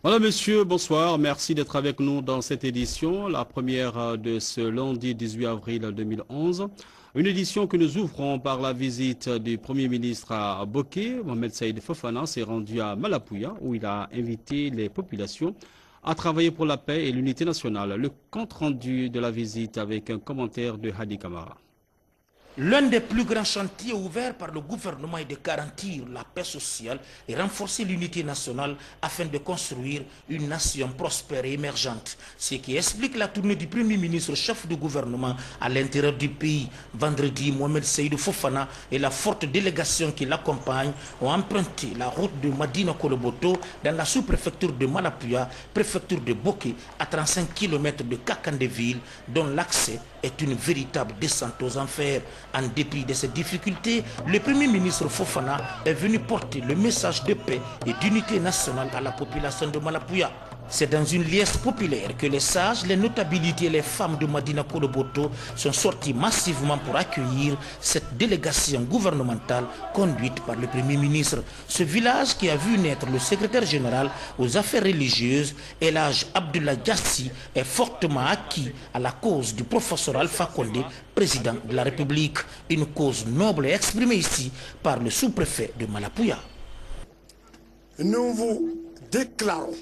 Voilà, messieurs, bonsoir. Merci d'être avec nous dans cette édition, la première de ce lundi 18 avril 2011. Une édition que nous ouvrons par la visite du Premier ministre à Boké. Mohamed Saïd Fofana s'est rendu à Malapouya où il a invité les populations à travailler pour la paix et l'unité nationale. Le compte rendu de la visite avec un commentaire de Hadi Kamara. L'un des plus grands chantiers ouverts par le gouvernement est de garantir la paix sociale et renforcer l'unité nationale afin de construire une nation prospère et émergente. Ce qui explique la tournée du Premier ministre chef de gouvernement à l'intérieur du pays. Vendredi, Mohamed Seydou Fofana et la forte délégation qui l'accompagne ont emprunté la route de Madina Koloboto dans la sous-préfecture de Malapouya, préfecture de Boké, à 35 km de Kakandeville, dont l'accès est une véritable descente aux enfers. En dépit de ces difficultés, le Premier ministre Fofana est venu porter le message de paix et d'unité nationale à la population de Malapouya. C'est dans une liesse populaire que les sages, les notabilités et les femmes de Madina Koloboto sont sortis massivement pour accueillir cette délégation gouvernementale conduite par le Premier ministre. Ce village qui a vu naître le secrétaire général aux affaires religieuses, Elhaj Abdullah Djassi, est fortement acquis à la cause du professeur Alpha Condé, président de la République. Une cause noble et exprimée ici par le sous-préfet de Malapouya. Nous vous déclarons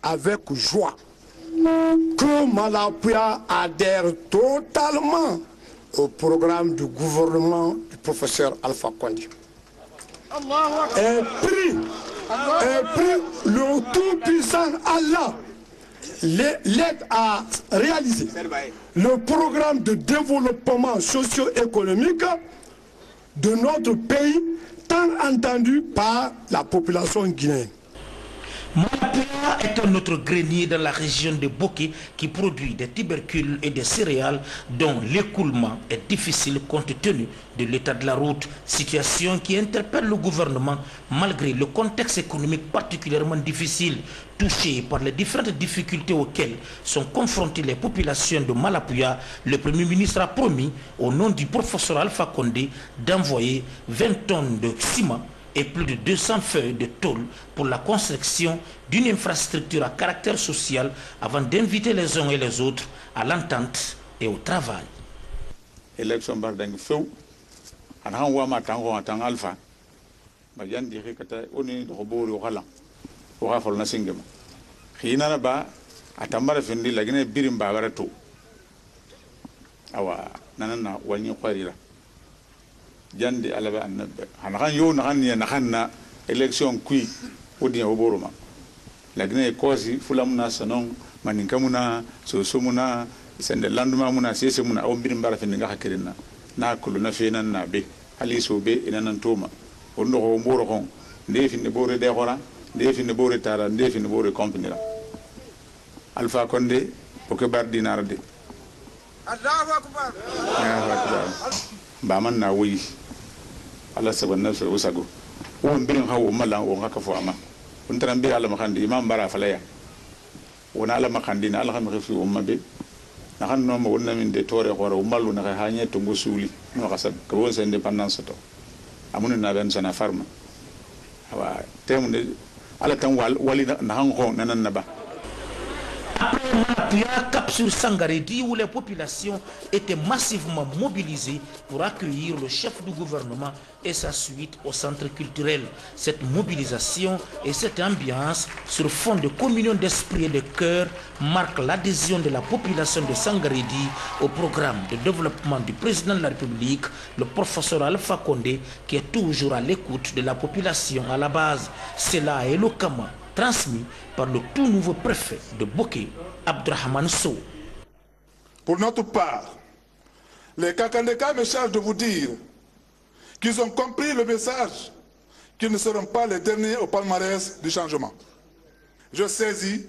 avec joie que Malapouya adhère totalement au programme du gouvernement du professeur Alpha Condé. Et prie le tout-puissant Allah l'aide à réaliser le programme de développement socio-économique de notre pays tant entendu par la population guinéenne. Malapouya est un autre grenier dans la région de Boké qui produit des tubercules et des céréales dont l'écoulement est difficile compte tenu de l'état de la route, situation qui interpelle le gouvernement malgré le contexte économique particulièrement difficile. Touché par les différentes difficultés auxquelles sont confrontées les populations de Malapouya, le Premier ministre a promis au nom du professeur Alpha Condé d'envoyer 20 tonnes de ciment et plus de 200 feuilles de tôle pour la construction d'une infrastructure à caractère social avant d'inviter les uns et les autres à l'entente et au travail. Élection bardang feu an wa matango atang alpha ba yandi kata oni roboro kala o ga fol na singema khina na ba atambara fendi lagine birim ba barato awa nanana wani kharira jandi alaba annabe hanakan yo na election kui odi oboroma lagne kosi fulamuna sanon maninkamuna sosomuna sende landuma muna sese muna o birim bara fendi nga hakerina na kuluna fenan na be ali so be inanan toma ondo ko mboro kon ndefi ne bore de khora ndefi ne bore tara ndefi ne bore compagnie la Alpha Condé o ke bar dinar de Allahu akbar ba man na wuyi Allah sabanna so usago o mbirin hawo mala o ngaka fo ama on tarambe Allah makandi imam bara falaya wona Allah makandi na Allah xam fi umma be na kan no mo wonna min de tore khora o malu na ha nyeto ngusuli no kasab ko won sa indépendance to amuna na ben sana farma wa temunde ala tan wali na hango nanan naba. Après Malapouya, cap sur Sangaredi où les populations étaient massivement mobilisées pour accueillir le chef du gouvernement et sa suite au centre culturel. Cette mobilisation et cette ambiance sur fond de communion d'esprit et de cœur marquent l'adhésion de la population de Sangaredi au programme de développement du président de la République, le professeur Alpha Condé, qui est toujours à l'écoute de la population à la base. Cela est éloquemment transmis par le tout nouveau préfet de Boké, Abdrahman Sow. Pour notre part, les Kakandeka me chargent de vous dire qu'ils ont compris le message, qu'ils ne seront pas les derniers au palmarès du changement. Je saisis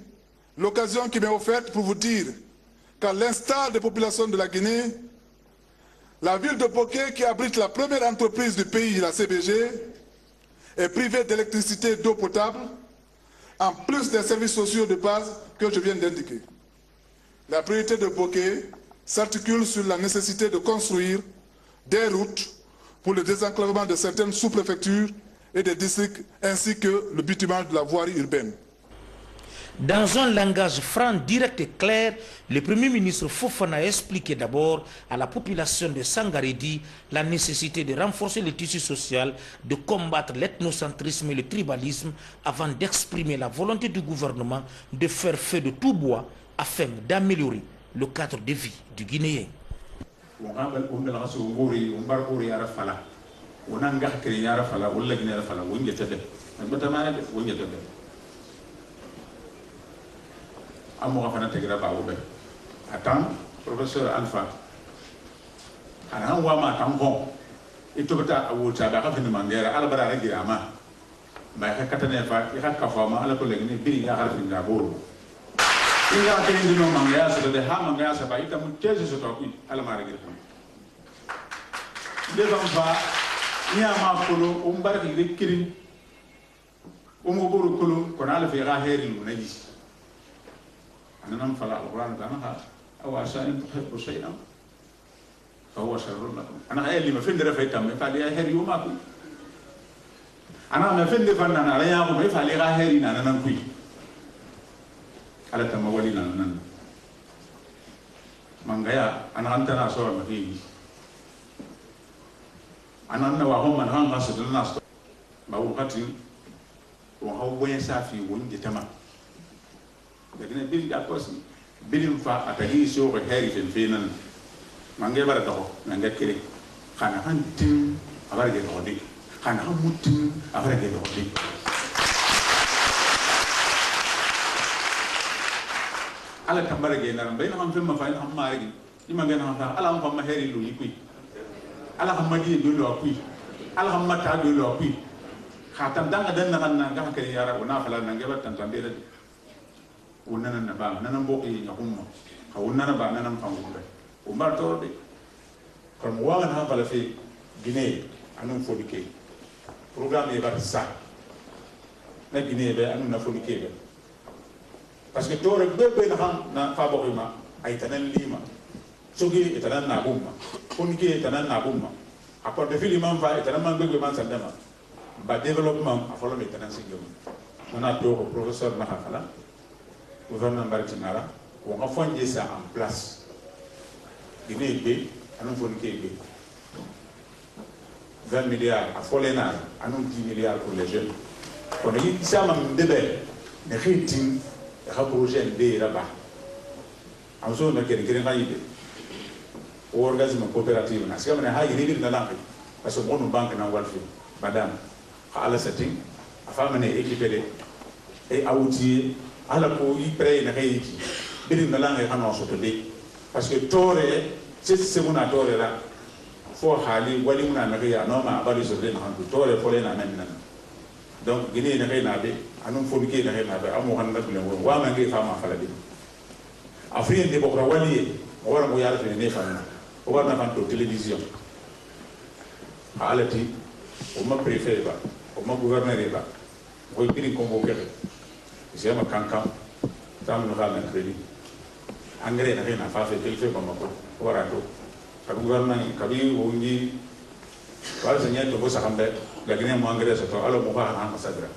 l'occasion qui m'est offerte pour vous dire qu'à l'instar des populations de la Guinée, la ville de Boké, qui abrite la première entreprise du pays, la CBG, est privée d'électricité et d'eau potable, en plus des services sociaux de base que je viens d'indiquer. La priorité de Boké s'articule sur la nécessité de construire des routes pour le désenclavement de certaines sous-préfectures et des districts, ainsi que le bitumage de la voirie urbaine. Dans un langage franc, direct et clair, le Premier ministre Fofana a expliqué d'abord à la population de Sangaredi la nécessité de renforcer le tissu social, de combattre l'ethnocentrisme et le tribalisme avant d'exprimer la volonté du gouvernement de faire feu de tout bois afin d'améliorer le cadre de vie du Guinéen. Attends, professeur Alpha. Ana wama tampon. Itobata awuta ba ka fini mangera ala bara regira ma. Ba ka katane fa ka kafama ala ko legni biri ya harfin da boro. Inga kene dino mangaya so de ha mangaya sa ba ita mu teje so to ala ma regira. De ba ni ama kolo umbar ki kirin. Umu boro kolo ko ala fi ga heri mu naji. أنا ننفع القرآن كأنها أو عسى أن تحبوا شيئا فهو شر لكم. أنا قايل لي ما فين رفعت تام يفعل لي هيري وما كوي. أنا ما فين فن أنا على ياهم ما يفعل لي هيري أنا ننكوي. على تام ولينا نن. من غيا أنا أنت ناس ولا ما فيه. أنا وهم من هم ناس الناس. ما هو قتيل وهو وين سافي وين جتما. لكن بيل داكوسي بيل فا اتاجي سو هيري فين مانغي بارا دو مانغي كيري خانا هانتين ابارجي دودي خانا هموتين ابارجي دودي على كمبارجي نارم بين هم فيلم فاين هم مارجي يما غن هم على هم فما هيري لو يكوي على هم دي دولو اكوي على هم تا دولو اكوي خاتم دان دان نان غا كيري يارا ونافلا نانغي باتان تاندير وننا نبا ننا بوقي يقوم وننا با ننا فانغوبه ومبار توربي كم وانا هبل في غينيا انو فوديكي بروغرام يبار سا نا غينيا به انو نفوديكي به باسكو تور بيبي نا فابوريما اي تنن ليما سوغي تنن نابوما فونيكي تنن نابوما اكور de filimam va tenen man bebe man sandema ba développement afolo me tenen sigom nana to professeur Mahakala gouvernement Bartinara, on a fondé ça en place. Guinée B, à nous fournir 20 milliards à Folénar, à nous 10 milliards pour les jeunes. On a dit ça, même début, les rétines, les projets B là-bas. En ce moment, il y a des idées. Au organisme coopératif, parce qu'on a des idées dans la langue. Parce que bon, nous banque dans Walfi, madame, à la setting, à faire mener équipé et à outiller. ala ko i pré na kayiti biri na langa xano soto de parce que tore c'est mona tore la fo hali wali mona na ya no ma bari so de na handu tore fo le na men nan donc gine na kay na be anu fo ke na kay na be amu han na bule wa ma ngi fama fala de afrique de bokra wali wala mo yalla ne fa na o war na fan to télévision alati o ma préfet ba o ma gouverneur ba o biri convoquer j'ai ma cancan tam no xal na crédit engrais na xena fa fe tel fe bama ko warato ka gouvernement ka bi wo ngi wala sa nyato bo sa xambe la guinée mo engrais sa to alo mo fa na masadra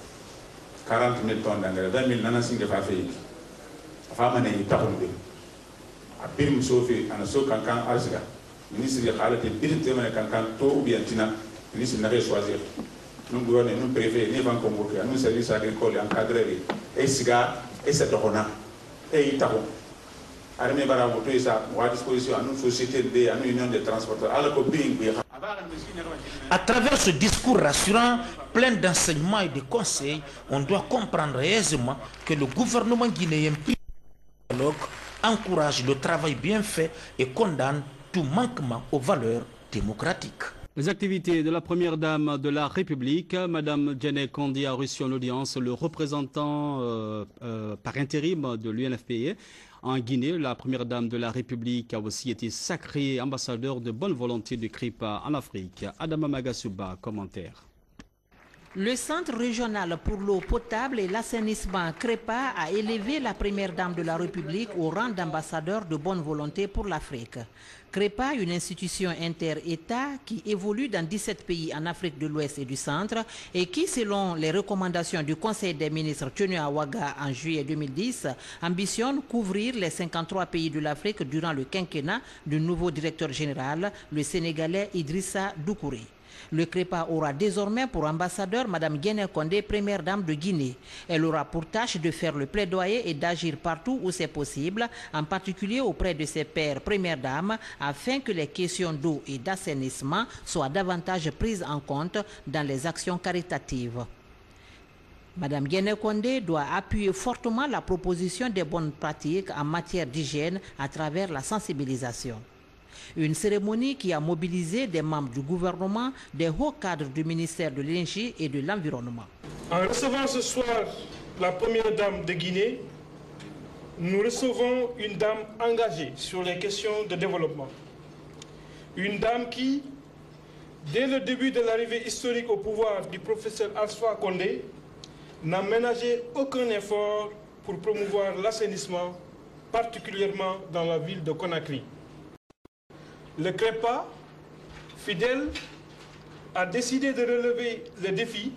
40,000 tonnes d'engrais 20,000 nana singe fa fe fa mané yi taxul bi a birim sofi ana so cancan arsiga ministre ya xalate birim te mané cancan to ou bien tina ministre na choisir nous gouvernons, nous préfets, nous avons convoqué, nous services agricoles encadrés, et SIGA, et cette donna, et Itabo. Armée Baraboto est à disposition à nos sociétés, à nos unions de transporteurs, à la copine. À travers ce discours rassurant, plein d'enseignements et de conseils, on doit comprendre aisément que le gouvernement guinéen encourage le travail bien fait et condamne tout manquement aux valeurs démocratiques. Les activités de la première dame de la République, Madame Djené Kondi, a reçu en audience le représentant par intérim de l'UNFPA en Guinée. La première dame de la République a aussi été sacrée ambassadeur de bonne volonté du CRIP en Afrique. Adama Magasuba, commentaire. Le Centre régional pour l'eau potable et l'assainissement CREPA a élevé la première dame de la République au rang d'ambassadeur de bonne volonté pour l'Afrique. CREPA, une institution inter-État qui évolue dans 17 pays en Afrique de l'Ouest et du Centre et qui, selon les recommandations du Conseil des ministres tenu à Ouaga en juillet 2010, ambitionne couvrir les 53 pays de l'Afrique durant le quinquennat du nouveau directeur général, le Sénégalais Idrissa Doucouré. Le CREPA aura désormais pour ambassadeur Mme Guéné Condé, première dame de Guinée. Elle aura pour tâche de faire le plaidoyer et d'agir partout où c'est possible, en particulier auprès de ses pairs premières dames, afin que les questions d'eau et d'assainissement soient davantage prises en compte dans les actions caritatives. Mme Guéné Condé doit appuyer fortement la proposition des bonnes pratiques en matière d'hygiène à travers la sensibilisation. Une cérémonie qui a mobilisé des membres du gouvernement, des hauts cadres du ministère de l'Énergie et de l'Environnement. En recevant ce soir la première dame de Guinée, nous recevons une dame engagée sur les questions de développement. Une dame qui, dès le début de l'arrivée historique au pouvoir du professeur Alpha Condé, n'a ménagé aucun effort pour promouvoir l'assainissement, particulièrement dans la ville de Conakry. Le CREPA, fidèle, a décidé de relever le défi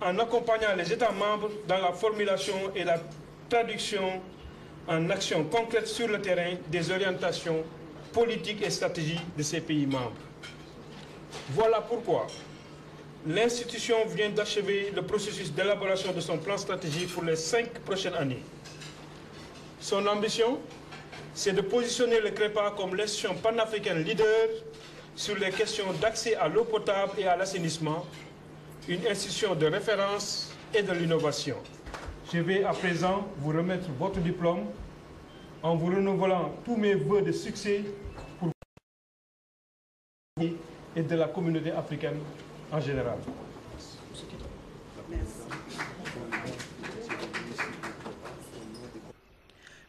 en accompagnant les États membres dans la formulation et la traduction en actions concrètes sur le terrain des orientations politiques et stratégiques de ces pays membres. Voilà pourquoi l'institution vient d'achever le processus d'élaboration de son plan stratégique pour les 5 prochaines années. Son ambition, c'est de positionner le CREPA comme l'institution panafricaine leader sur les questions d'accès à l'eau potable et à l'assainissement, une institution de référence et de l'innovation. Je vais à présent vous remettre votre diplôme en vous renouvelant tous mes vœux de succès pour vous et de la communauté africaine en général. Merci.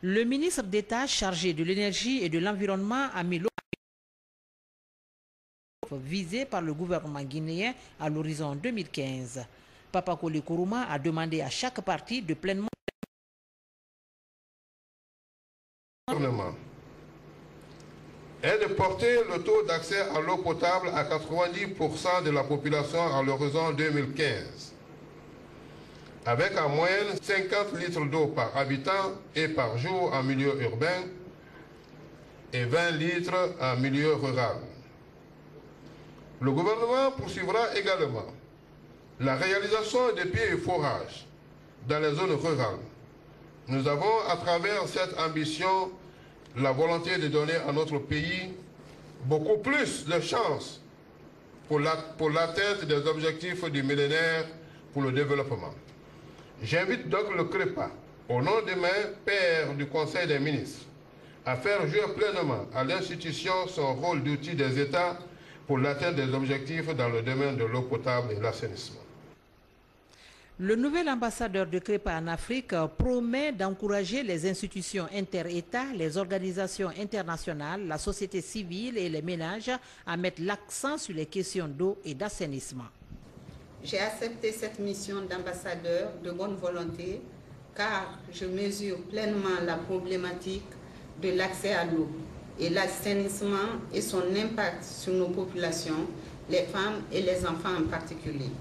Le ministre d'État chargé de l'énergie et de l'environnement a mis l'eau visée par le gouvernement guinéen à l'horizon 2015. Papakoli Kourouma a demandé à chaque parti de pleinement est de porter le taux d'accès à l'eau potable à 90% de la population à l'horizon 2015. Avec en moyenne 50 litres d'eau par habitant et par jour en milieu urbain et 20 litres en milieu rural. Le gouvernement poursuivra également la réalisation des puits et forages dans les zones rurales. Nous avons, à travers cette ambition, la volonté de donner à notre pays beaucoup plus de chances pour l'atteinte des objectifs du millénaire pour le développement. J'invite donc le CREPA, au nom de mes pairs du Conseil des ministres, à faire jouer pleinement à l'institution son rôle d'outil des États pour l'atteinte des objectifs dans le domaine de l'eau potable et l'assainissement. Le nouvel ambassadeur de CREPA en Afrique promet d'encourager les institutions inter-États, les organisations internationales, la société civile et les ménages à mettre l'accent sur les questions d'eau et d'assainissement. J'ai accepté cette mission d'ambassadeur de bonne volonté car je mesure pleinement la problématique de l'accès à l'eau et l'assainissement et son impact sur nos populations, les femmes et les enfants en particulier.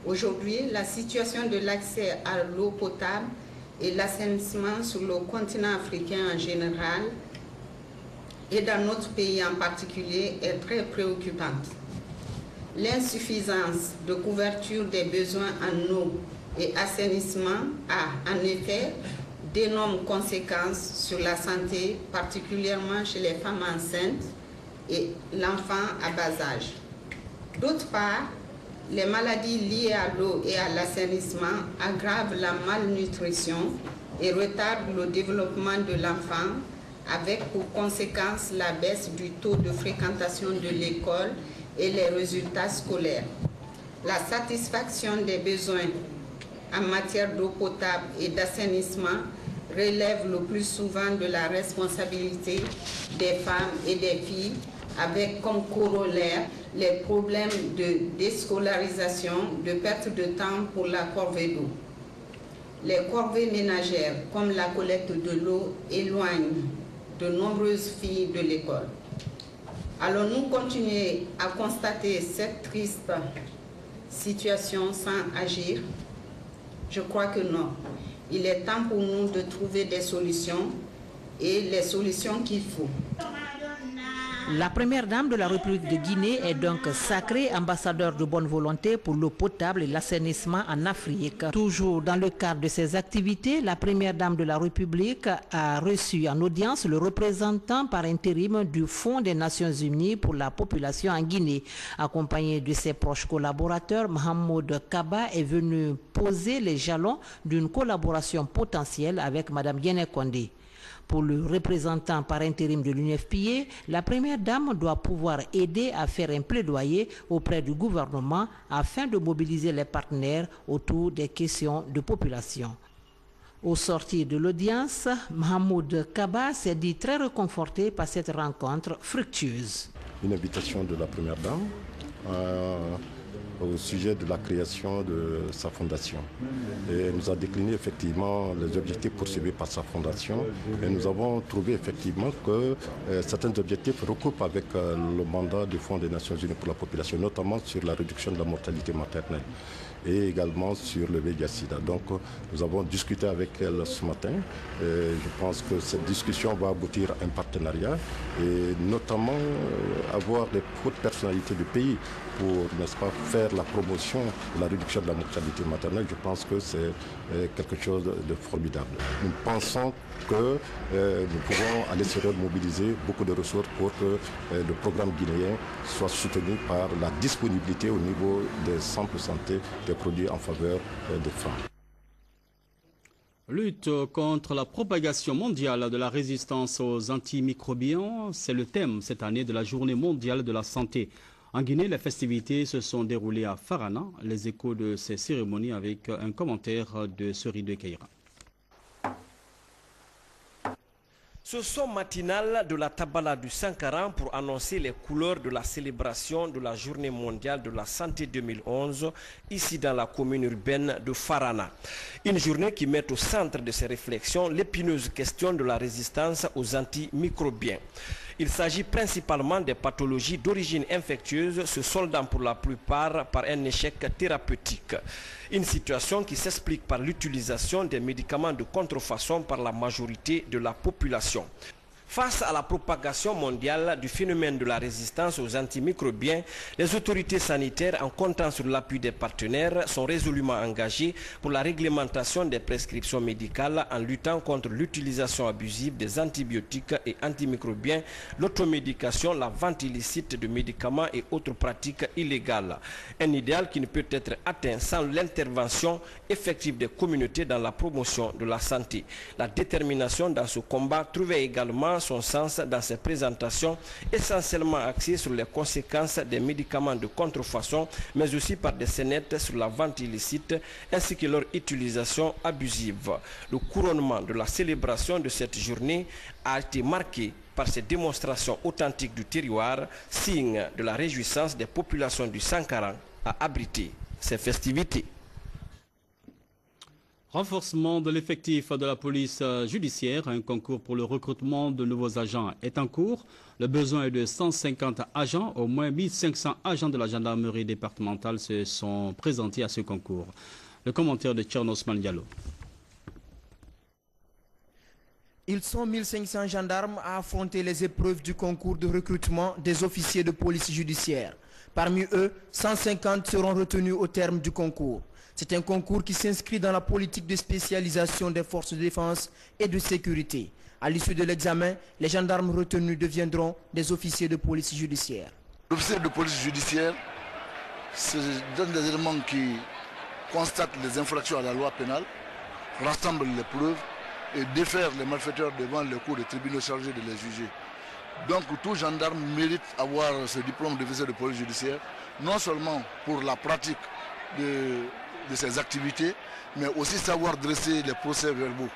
Aujourd'hui, la situation de l'accès à l'eau potable et l'assainissement sur le continent africain en général et dans notre pays en particulier est très préoccupante. L'insuffisance de couverture des besoins en eau et assainissement a en effet d'énormes conséquences sur la santé, particulièrement chez les femmes enceintes et l'enfant à bas âge. D'autre part, les maladies liées à l'eau et à l'assainissement aggravent la malnutrition et retardent le développement de l'enfant, avec pour conséquence la baisse du taux de fréquentation de l'école et les résultats scolaires. La satisfaction des besoins en matière d'eau potable et d'assainissement relève le plus souvent de la responsabilité des femmes et des filles avec comme corollaire les problèmes de déscolarisation, de perte de temps pour la corvée d'eau. Les corvées ménagères, comme la collecte de l'eau, éloignent de nombreuses filles de l'école. Alors nous continuer à constater cette triste situation sans agir? Je crois que non. Il est temps pour nous de trouver des solutions et les solutions qu'il faut. La première dame de la République de Guinée est donc sacrée ambassadeur de bonne volonté pour l'eau potable et l'assainissement en Afrique. Toujours dans le cadre de ces activités, la première dame de la République a reçu en audience le représentant par intérim du Fonds des Nations Unies pour la population en Guinée. Accompagné de ses proches collaborateurs, Mahmoud Kaba est venu poser les jalons d'une collaboration potentielle avec Mme Guéné Condé. Pour le représentant par intérim de l'UNFPA, la première dame doit pouvoir aider à faire un plaidoyer auprès du gouvernement afin de mobiliser les partenaires autour des questions de population. Au sortir de l'audience, Mahmoud Kaba s'est dit très réconforté par cette rencontre fructueuse. Une invitation de la première dame au sujet de la création de sa fondation. Et elle nous a décliné effectivement les objectifs poursuivis par sa fondation et nous avons trouvé effectivement que certains objectifs recoupent avec le mandat du Fonds des Nations Unies pour la population, notamment sur la réduction de la mortalité maternelle et également sur le VIH-Sida. Donc nous avons discuté avec elle ce matin et je pense que cette discussion va aboutir à un partenariat et notamment avoir les hautes personnalités du pays pour, n'est-ce pas, faire la promotion de la réduction de la mortalité maternelle. Je pense que c'est quelque chose de formidable. Nous pensons que nous pouvons à l'extérieur mobiliser beaucoup de ressources pour que le programme guinéen soit soutenu par la disponibilité au niveau des centres de santé des produits en faveur des femmes. Lutte contre la propagation mondiale de la résistance aux antimicrobiens, c'est le thème cette année de la Journée mondiale de la santé. En Guinée, les festivités se sont déroulées à Farana. Les échos de ces cérémonies avec un commentaire de Seridou Keïra. Ce son matinal de la Tabala du Sankaran pour annoncer les couleurs de la célébration de la Journée mondiale de la santé 2011 ici dans la commune urbaine de Farana. Une journée qui met au centre de ses réflexions l'épineuse question de la résistance aux antimicrobiens. Il s'agit principalement des pathologies d'origine infectieuse se soldant pour la plupart par un échec thérapeutique. Une situation qui s'explique par l'utilisation des médicaments de contrefaçon par la majorité de la population. Face à la propagation mondiale du phénomène de la résistance aux antimicrobiens, les autorités sanitaires, en comptant sur l'appui des partenaires, sont résolument engagées pour la réglementation des prescriptions médicales en luttant contre l'utilisation abusive des antibiotiques et antimicrobiens, l'automédication, la vente illicite de médicaments et autres pratiques illégales. Un idéal qui ne peut être atteint sans l'intervention effective des communautés dans la promotion de la santé. La détermination dans ce combat trouvait également son sens dans ses présentations essentiellement axées sur les conséquences des médicaments de contrefaçon, mais aussi par des scénettes sur la vente illicite ainsi que leur utilisation abusive. Le couronnement de la célébration de cette journée a été marqué par ces démonstrations authentiques du terroir, signe de la réjouissance des populations du Sankaran à abriter ces festivités. Renforcement de l'effectif de la police judiciaire, un concours pour le recrutement de nouveaux agents est en cours. Le besoin est de 150 agents, au moins 1500 agents de la gendarmerie départementale se sont présentés à ce concours. Le commentaire de Tchernosman Diallo. Ils sont 1500 gendarmes à affronter les épreuves du concours de recrutement des officiers de police judiciaire. Parmi eux, 150 seront retenus au terme du concours. C'est un concours qui s'inscrit dans la politique de spécialisation des forces de défense et de sécurité. À l'issue de l'examen, les gendarmes retenus deviendront des officiers de police judiciaire. L'officier de police judiciaire se donne des éléments qui constatent les infractions à la loi pénale, rassemble les preuves et défère les malfaiteurs devant les cours des tribunaux chargés de les juger. Donc tout gendarme mérite avoir ce diplôme d'officier de police judiciaire, non seulement pour la pratique de ses activités, mais aussi savoir dresser les procès-verbaux.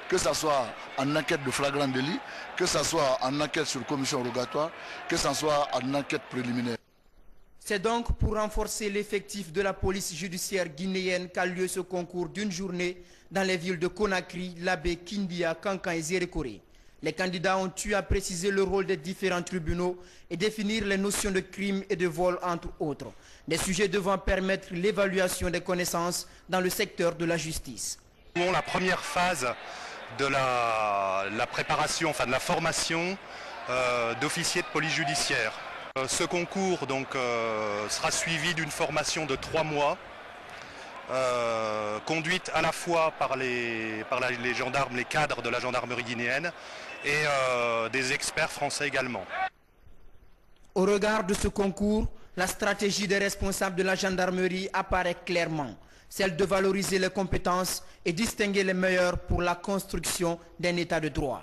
que ce soit en enquête de flagrant délit, que ce soit en enquête sur commission rogatoire, que ce soit en enquête préliminaire. C'est donc pour renforcer l'effectif de la police judiciaire guinéenne qu'a lieu ce concours d'une journée dans les villes de Conakry, Labé, Kindia, Kankan et Zérékoré. Les candidats ont eu à préciser le rôle des différents tribunaux et définir les notions de crime et de vol, entre autres. Des sujets devant permettre l'évaluation des connaissances dans le secteur de la justice. La première phase de la préparation, enfin de la formation d'officiers de police judiciaire. Ce concours donc, sera suivi d'une formation de 3 mois, conduite à la fois par les gendarmes, les cadres de la gendarmerie guinéenne et des experts français également. Au regard de ce concours, la stratégie des responsables de la gendarmerie apparaît clairement, celle de valoriser les compétences et distinguer les meilleurs pour la construction d'un état de droit.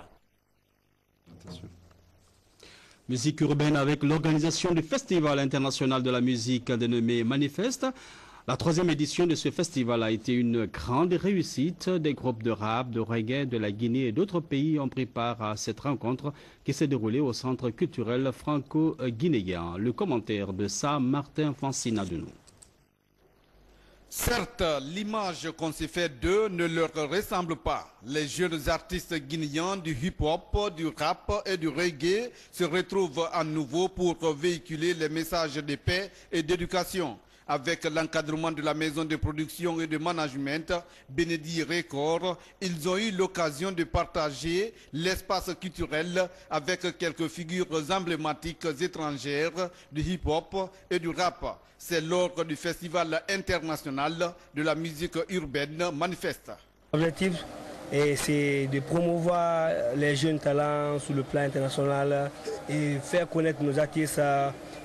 Musique urbaine avec l'organisation du Festival international de la musique dénommé Manifeste. La 3e édition de ce festival a été une grande réussite. Des groupes de rap, de reggae, de la Guinée et d'autres pays ont pris part à cette rencontre qui s'est déroulée au Centre culturel franco-guinéen. Le commentaire de ça, Martin Fancina de nous. Certes, l'image qu'on s'est fait d'eux ne leur ressemble pas. Les jeunes artistes guinéens du hip-hop, du rap et du reggae se retrouvent à nouveau pour véhiculer les messages de paix et d'éducation. Avec l'encadrement de la maison de production et de management, Benedi Record, ils ont eu l'occasion de partager l'espace culturel avec quelques figures emblématiques étrangères du hip-hop et du rap. C'est lors du Festival international de la musique urbaine Manifeste. L'objectif, c'est de promouvoir les jeunes talents sur le plan international et faire connaître nos artistes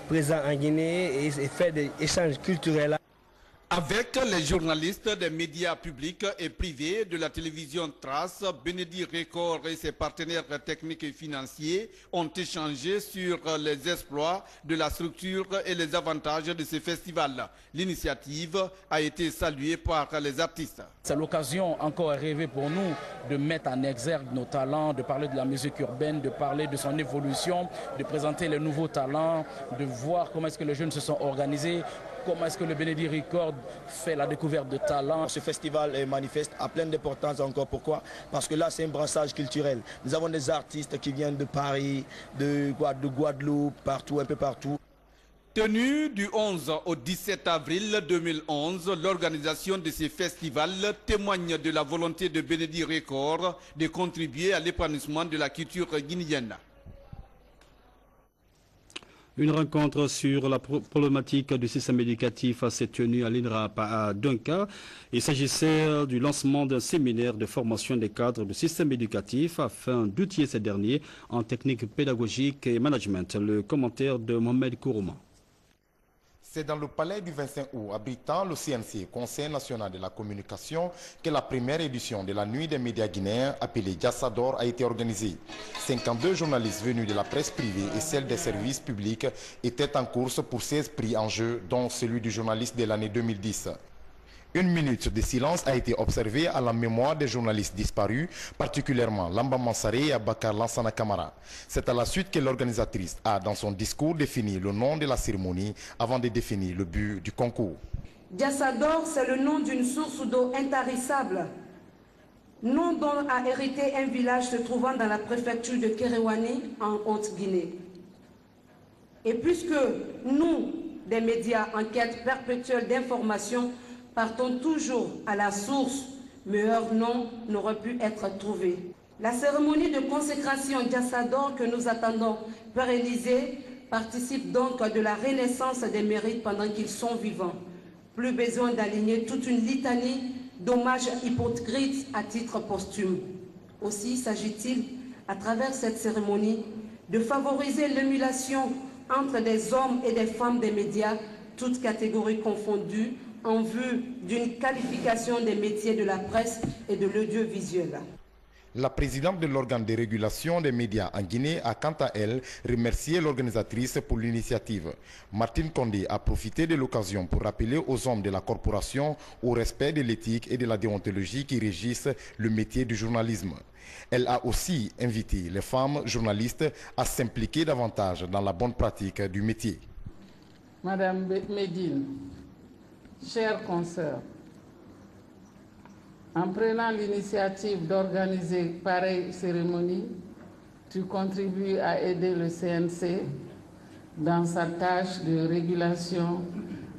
présents en Guinée et faire des échanges culturels. Avec les journalistes des médias publics et privés de la télévision Trace, Benedi Record et ses partenaires techniques et financiers ont échangé sur les exploits de la structure et les avantages de ce festival. L'initiative a été saluée par les artistes. C'est l'occasion encore rêvée pour nous de mettre en exergue nos talents, de parler de la musique urbaine, de parler de son évolution, de présenter les nouveaux talents, de voir comment est-ce que les jeunes se sont organisés. Comment est-ce que le Benedi Record fait la découverte de talents? Ce festival est Manifeste a plein d'importance encore. Pourquoi? Parce que là, c'est un brassage culturel. Nous avons des artistes qui viennent de Paris, de Guadeloupe, partout, un peu partout. Tenu du 11 au 17 avril 2011, l'organisation de ces festivals témoigne de la volonté de Benedi Record de contribuer à l'épanouissement de la culture guinéenne. Une rencontre sur la problématique du système éducatif s'est tenue à l'INRAP à Dunkerque. Il s'agissait du lancement d'un séminaire de formation des cadres du système éducatif afin d'outiller ces derniers en technique pédagogique et management. Le commentaire de Mohamed Kourouma. C'est dans le palais du 25 août, abritant le CNC, Conseil national de la communication, que la première édition de la Nuit des médias guinéens, appelée Diassador, a été organisée. 52 journalistes venus de la presse privée et celle des services publics étaient en course pour 16 prix en jeu, dont celui du journaliste de l'année 2010. Une minute de silence a été observée à la mémoire des journalistes disparus, particulièrement Lamba Mansaré et Abakar Lansana Kamara. C'est à la suite que l'organisatrice a, dans son discours, défini le nom de la cérémonie avant de définir le but du concours. Diassador, c'est le nom d'une source d'eau intarissable, nom dont a hérité un village se trouvant dans la préfecture de Kéréouani, en Haute-Guinée. Et puisque nous, des médias en quête perpétuelle d'information, partons toujours à la source, meilleur nom n'aurait pu être trouvé. La cérémonie de consécration Diassador que nous attendons pérenniser participe donc de la renaissance des mérites pendant qu'ils sont vivants. Plus besoin d'aligner toute une litanie d'hommages hypocrites à titre posthume. Aussi s'agit-il, à travers cette cérémonie, de favoriser l'émulation entre des hommes et des femmes des médias, toutes catégories confondues, en vue d'une qualification des métiers de la presse et de l'audiovisuel. La présidente de l'organe de régulation des médias en Guinée a quant à elle remercié l'organisatrice pour l'initiative. Martine Condé a profité de l'occasion pour rappeler aux hommes de la corporation au respect de l'éthique et de la déontologie qui régissent le métier du journalisme. Elle a aussi invité les femmes journalistes à s'impliquer davantage dans la bonne pratique du métier. Madame Médine, chère consoeur, en prenant l'initiative d'organiser pareille cérémonie, tu contribues à aider le CNC dans sa tâche de régulation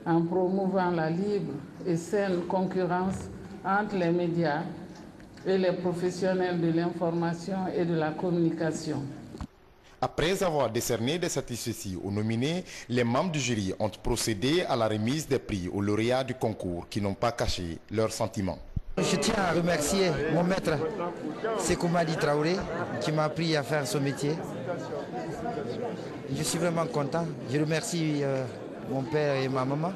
en promouvant la libre et saine concurrence entre les médias et les professionnels de l'information et de la communication. Après avoir décerné des satisfecits aux nominés, les membres du jury ont procédé à la remise des prix aux lauréats du concours qui n'ont pas caché leurs sentiments. Je tiens à remercier mon maître Sékou Madi Traoré qui m'a appris à faire ce métier. Je suis vraiment content. Je remercie mon père et ma maman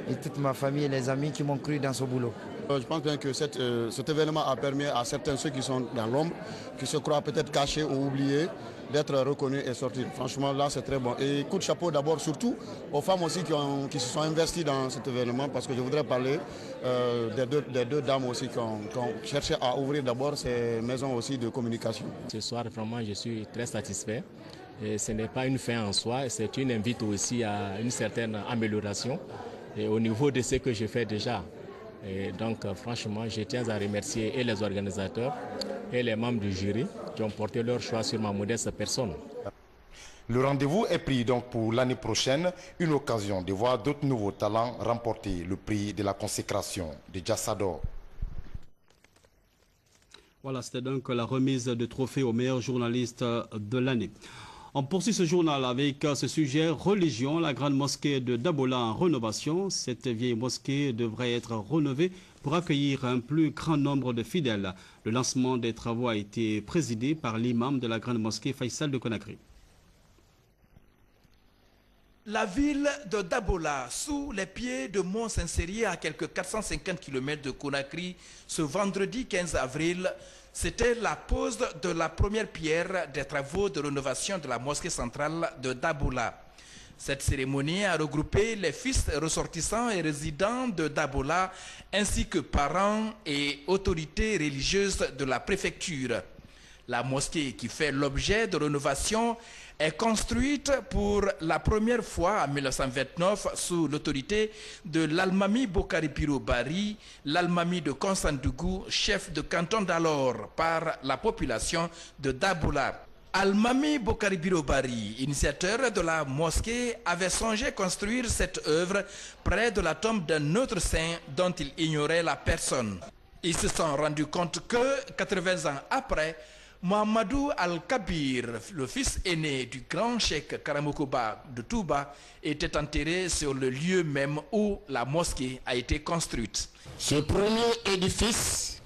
et toute ma famille et les amis qui m'ont cru dans ce boulot. Je pense bien que cet événement a permis à certains ceux qui sont dans l'ombre, qui se croient peut-être cachés ou oubliés, d'être reconnus et sortis. Franchement, là, c'est très bon. Et coup de chapeau d'abord, surtout aux femmes aussi qui se sont investies dans cet événement, parce que je voudrais parler des deux dames aussi qui ont cherché à ouvrir d'abord ces maisons aussi de communication. Ce soir, vraiment, je suis très satisfait. Et ce n'est pas une fin en soi, c'est une invite aussi à une certaine amélioration et au niveau de ce que je fais déjà. Et donc, franchement, je tiens à remercier et les organisateurs et les membres du jury qui ont porté leur choix sur ma modeste personne. Le rendez-vous est pris donc pour l'année prochaine, une occasion de voir d'autres nouveaux talents remporter le prix de la consécration de Jassador. Voilà, c'était donc la remise de trophée au meilleur journaliste de l'année. On poursuit ce journal avec ce sujet religion. La grande mosquée de Dabola en rénovation. Cette vieille mosquée devrait être rénovée pour accueillir un plus grand nombre de fidèles. Le lancement des travaux a été présidé par l'imam de la grande mosquée Faisal de Conakry. La ville de Dabola, sous les pieds de Mont-Saint-Cérier à quelques 450 km de Conakry, ce vendredi 15 avril, c'était la pose de la première pierre des travaux de rénovation de la mosquée centrale de Dabola. Cette cérémonie a regroupé les fils ressortissants et résidents de Dabola, ainsi que parents et autorités religieuses de la préfecture. La mosquée, qui fait l'objet de rénovation, est construite pour la première fois en 1929 sous l'autorité de l'Almami Bokari Biro Bari, l'Almami de Konsandougou, chef de canton d'alors, par la population de Dabola. Almami Bokari Biro Bari, initiateur de la mosquée, avait songé construire cette œuvre près de la tombe d'un autre saint dont il ignorait la personne. Ils se sont rendus compte que, 80 ans après, Mohamedou Al-Kabir, le fils aîné du grand cheikh Karamokouba de Touba, était enterré sur le lieu même où la mosquée a été construite. Ce premier édifice,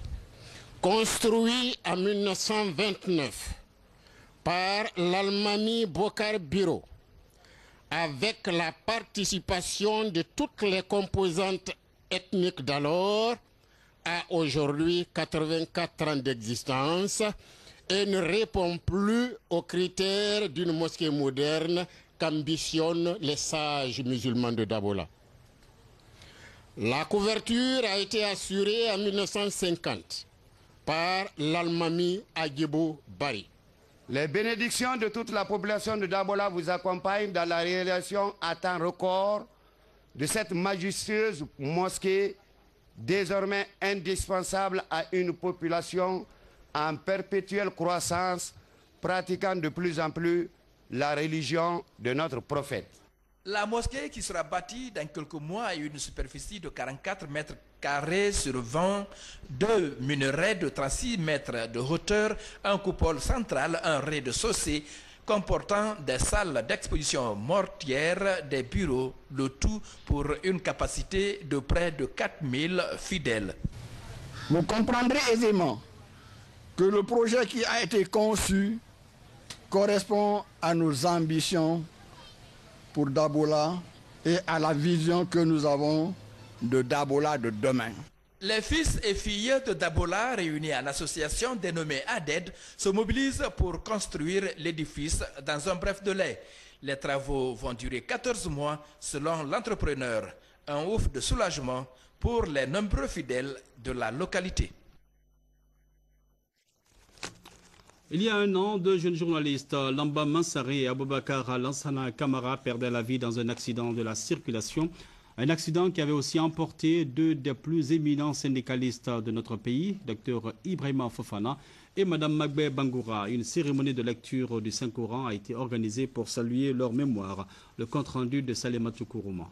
construit en 1929 par l'Almami Bokar Biro, avec la participation de toutes les composantes ethniques d'alors, a aujourd'hui 84 ans d'existence et ne répond plus aux critères d'une mosquée moderne qu'ambitionnent les sages musulmans de Dabola. La couverture a été assurée en 1950 par l'Almami Agibou Bari. Les bénédictions de toute la population de Dabola vous accompagnent dans la réalisation à temps record de cette majestueuse mosquée désormais indispensable à une population en perpétuelle croissance, pratiquant de plus en plus la religion de notre prophète. La mosquée, qui sera bâtie dans quelques mois à une superficie de 44 mètres carrés sur 20, 2 minarets de 36 mètres de hauteur, un coupole central, un rez-de-chaussée comportant des salles d'exposition mortières, des bureaux, le tout pour une capacité de près de 4000 fidèles. Vous comprendrez aisément que le projet qui a été conçu correspond à nos ambitions pour Dabola et à la vision que nous avons de Dabola de demain. Les fils et filles de Dabola réunis à l'association dénommée ADED se mobilisent pour construire l'édifice dans un bref délai. Les travaux vont durer 14 mois selon l'entrepreneur. Un ouf de soulagement pour les nombreux fidèles de la localité. Il y a un an, deux jeunes journalistes, Lamba Mansari et Aboubakar Lansana Kamara, perdaient la vie dans un accident de la circulation. Un accident qui avait aussi emporté deux des plus éminents syndicalistes de notre pays, Dr Ibrahima Fofana et Mme Magbe Bangoura. Une cérémonie de lecture du Saint-Coran a été organisée pour saluer leur mémoire. Le compte-rendu de Salematou Kourouma.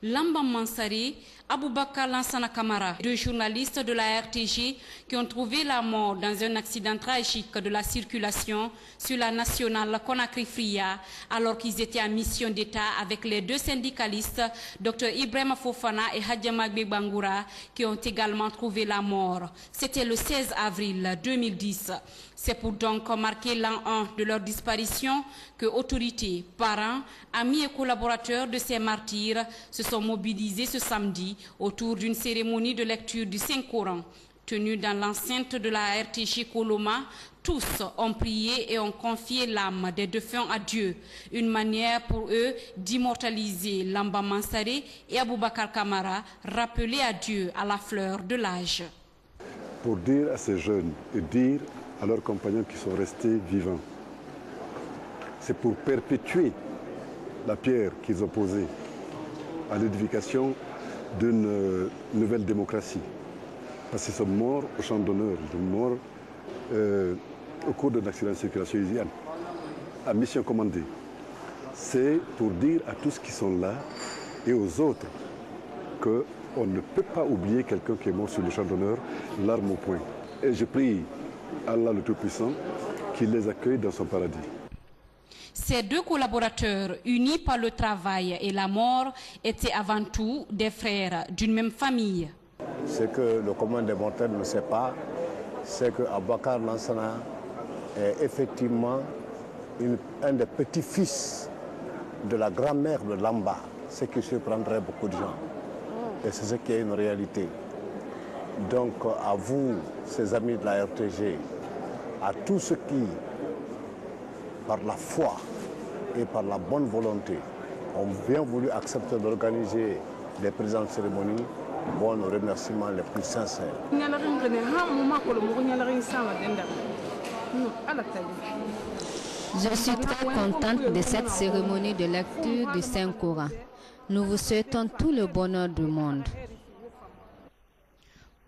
Lamba Mansari, Aboubakar Lansana Kamara, deux journalistes de la RTG qui ont trouvé la mort dans un accident tragique de la circulation sur la nationale Conakry-Fria alors qu'ils étaient en mission d'État avec les deux syndicalistes, Dr Ibrahima Fofana et Hadja Magbe Bangoura, qui ont également trouvé la mort. C'était le 16 avril 2010. C'est pour donc marquer l'an 1 de leur disparition que autorités, parents, amis et collaborateurs de ces martyrs se sont mobilisés ce samedi autour d'une cérémonie de lecture du Saint-Coran. Tenue dans l'enceinte de la RTG Koloma, tous ont prié et ont confié l'âme des défunts à Dieu. Une manière pour eux d'immortaliser Lamba Mansari et Aboubakar Kamara, rappelés à Dieu à la fleur de l'âge. Pour dire à ces jeunes et dire à leurs compagnons qui sont restés vivants, c'est pour perpétuer la pierre qu'ils ont posée à l'édification d'une nouvelle démocratie. Parce qu'ils sont morts au champ d'honneur, ils sont morts au cours d'un accident de circulation ici, à mission commandée. C'est pour dire à tous qui sont là et aux autres qu'on ne peut pas oublier quelqu'un qui est mort sur le champ d'honneur, l'arme au poing. Et je prie Allah le Tout-Puissant qu'il les accueille dans son paradis. Ces deux collaborateurs, unis par le travail et la mort, étaient avant tout des frères d'une même famille. Ce que le commun des mortels ne sait pas, c'est que Aboubakar Lansana est effectivement un des petits-fils de la grand-mère de Lamba, ce qui surprendrait beaucoup de gens. Et c'est ce qui est une réalité. Donc à vous, ces amis de la RTG, à tous ceux qui, par la foi et par la bonne volonté, ont bien voulu accepter d'organiser les présentes cérémonies, bon, nos remerciements les plus sincères. Je suis très contente de cette cérémonie de lecture du Saint-Coran. Nous vous souhaitons tout le bonheur du monde.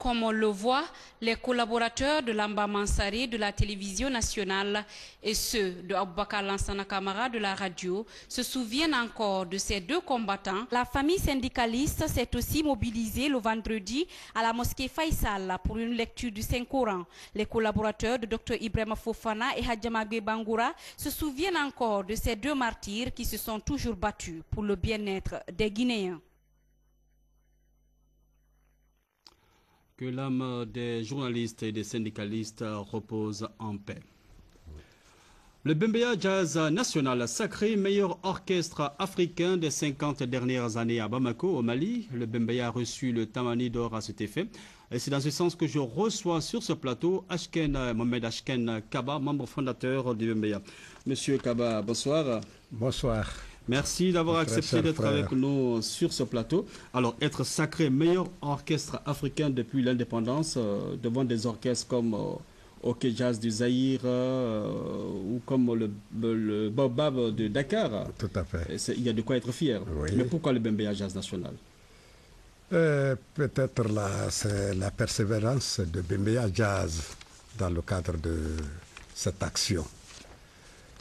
Comme on le voit, les collaborateurs de Lamba Mansari de la télévision nationale et ceux de Aboubakar Lansana Kamara de la radio se souviennent encore de ces deux combattants. La famille syndicaliste s'est aussi mobilisée le vendredi à la mosquée Faisal pour une lecture du Saint-Coran. Les collaborateurs de Dr Ibrahima Fofana et Hadja Magbe Bangoura se souviennent encore de ces deux martyrs qui se sont toujours battus pour le bien-être des Guinéens. Que l'âme des journalistes et des syndicalistes repose en paix. Le Bembeya Jazz National, sacré meilleur orchestre africain des 50 dernières années à Bamako, au Mali. Le Bembeya a reçu le Tamani d'or à cet effet. Et c'est dans ce sens que je reçois sur ce plateau Mohamed Ashken Kaba, membre fondateur du Bembeya. Monsieur Kaba, bonsoir. Bonsoir. Merci d'avoir accepté d'être avec nous sur ce plateau. Alors, être sacré meilleur orchestre africain depuis l'indépendance, devant des orchestres comme OK Jazz du Zaïre ou comme le Baobab de Dakar. Tout à fait. Il y a de quoi être fier. Oui. Mais pourquoi le Bembeya Jazz National? Peut-être c'est la persévérance de Bembeya Jazz dans le cadre de cette action.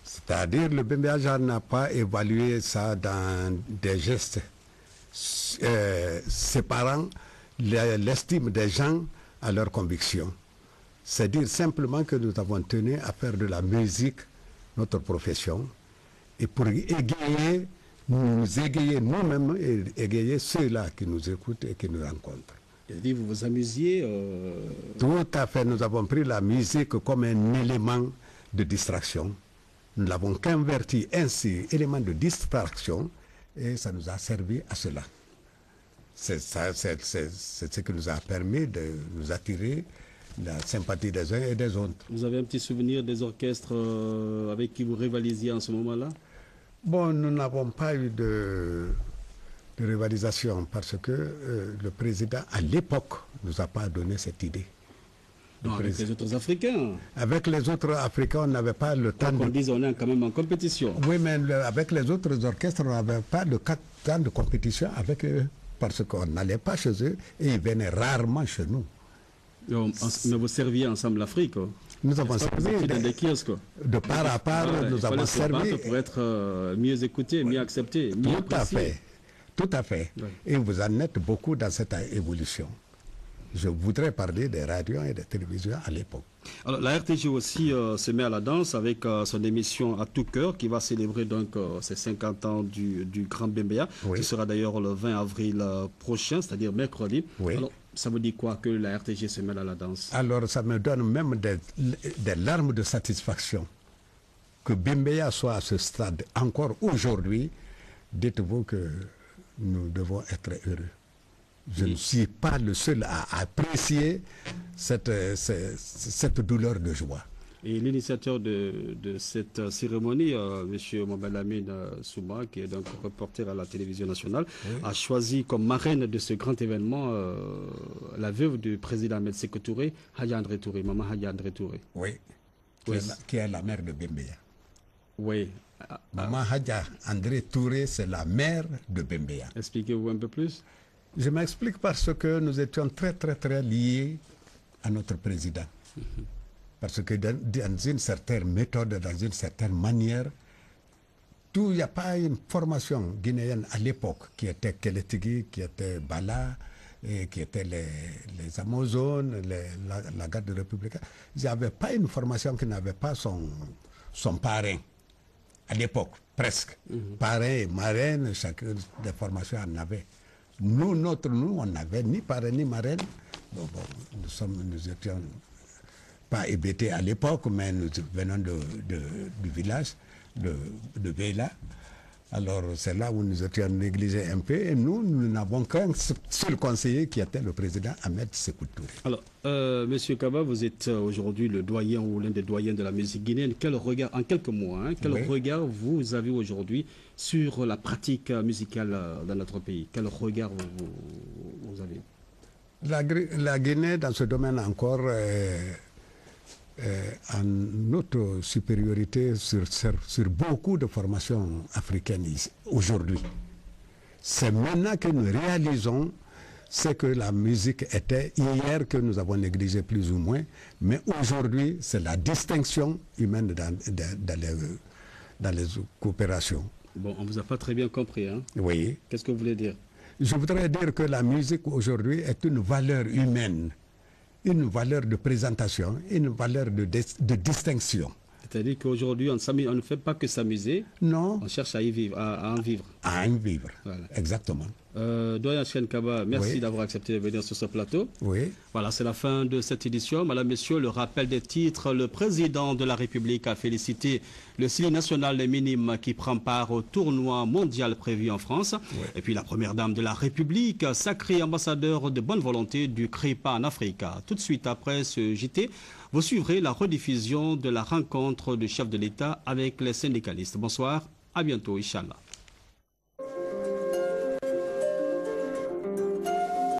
C'est-à-dire le Bembeya Jazz n'a pas évalué ça dans des gestes séparant l'estime des gens à leurs convictions. C'est dire simplement que nous avons tenu à faire de la musique notre profession et pour égayer, nous égayer nous-mêmes et égayer ceux-là qui nous écoutent et qui nous rencontrent. Et vous vous amusiez Tout à fait, nous avons pris la musique comme un élément de distraction. Nous l'avons converti ainsi, élément de distraction, et ça nous a servi à cela. C'est ce qui nous a permis de nous attirer la sympathie des uns et des autres. Vous avez un petit souvenir des orchestres avec qui vous rivalisiez en ce moment-là? Bon, nous n'avons pas eu de rivalisation parce que le président, à l'époque, ne nous a pas donné cette idée. Non, avec les autres Africains. Avec les autres Africains, on n'avait pas le temps. On dise on est quand même en compétition. Oui, mais avec les autres orchestres, on n'avait pas le temps de compétition avec eux parce qu'on n'allait pas chez eux et ils venaient rarement chez nous. Mais vous serviez ensemble l'Afrique. Nous avons servi dans des kiosques. De part à part, nous avons servi. Pour être mieux écouté, mieux accepté, mieux apprécié. Tout à fait. Ouais. Et vous en êtes beaucoup dans cette évolution. Je voudrais parler des radios et des télévisions à l'époque. Alors la RTG aussi se met à la danse avec son émission À tout cœur qui va célébrer donc ses 50 ans du Grand Bembeya. Oui. Ce sera d'ailleurs le 20 avril prochain, c'est-à-dire mercredi. Oui. Alors, ça vous dit quoi que la RTG se mêle à la danse? Alors ça me donne même des larmes de satisfaction que Bembeya soit à ce stade encore aujourd'hui. Dites-vous que nous devons être heureux. Je ne suis pas le seul à apprécier cette douleur de joie. Et l'initiateur de cette cérémonie, M. Mohamed Lamine Souma, qui est donc reporter à la télévision nationale, a choisi comme marraine de ce grand événement la veuve du président Ahmed Sékou Touré, Hadja André Touré, Maman Hadja André Touré. Oui, qui est la mère de Bembeya. Oui. Maman Hadja André Touré, c'est la mère de Bembeya. Expliquez-vous un peu plus. Je m'explique parce que nous étions très liés à notre président. Parce que dans une certaine méthode, dans une certaine manière, il n'y a pas une formation guinéenne à l'époque qui était Kélétigui, qui était Bala, et qui étaient les Amazones, la garde républicaine. Il n'y avait pas une formation qui n'avait pas son parrain. À l'époque, presque. Parrain et marraine, chacune des formations en avait. Nous, on n'avait ni parrain ni marraine. Nous étions pas hébétés à l'époque, mais nous venons du village, de Veila. Alors c'est là où nous étions négligés un peu et nous n'avons qu'un seul conseiller qui était le président Ahmed Sékou Touré. Alors, Monsieur Kaba, vous êtes aujourd'hui le doyen ou l'un des doyens de la musique guinéenne. Quel regard, en quelques mois, quel regard vous avez aujourd'hui sur la pratique musicale dans notre pays? Quel regard vous avez? La Guinée, dans ce domaine encore, en notre supériorité sur beaucoup de formations africaines aujourd'hui. C'est maintenant que nous réalisons ce que la musique était hier, que nous avons négligé plus ou moins, mais aujourd'hui, c'est la distinction humaine dans les coopérations. Bon, on ne vous a pas très bien compris, hein? Oui. Qu'est-ce que vous voulez dire? Je voudrais dire que la musique aujourd'hui est une valeur humaine, une valeur de présentation, une valeur de distinction. C'est-à-dire qu'aujourd'hui, on ne fait pas que s'amuser. Non. On cherche à y vivre, à en vivre. À en vivre, voilà. Exactement. Doyen Cheikh Kaba, merci d'avoir accepté de venir sur ce plateau. Oui. Voilà, c'est la fin de cette édition. Madame, Messieurs, le rappel des titres. Le président de la République a félicité le Syli national des minimes qui prend part au tournoi mondial prévu en France. Oui. Et puis la première dame de la République, sacrée ambassadeur de bonne volonté du CRIPA en Afrique. Tout de suite après ce JT, vous suivrez la rediffusion de la rencontre du chef de l'État avec les syndicalistes. Bonsoir, à bientôt, Inch'Allah.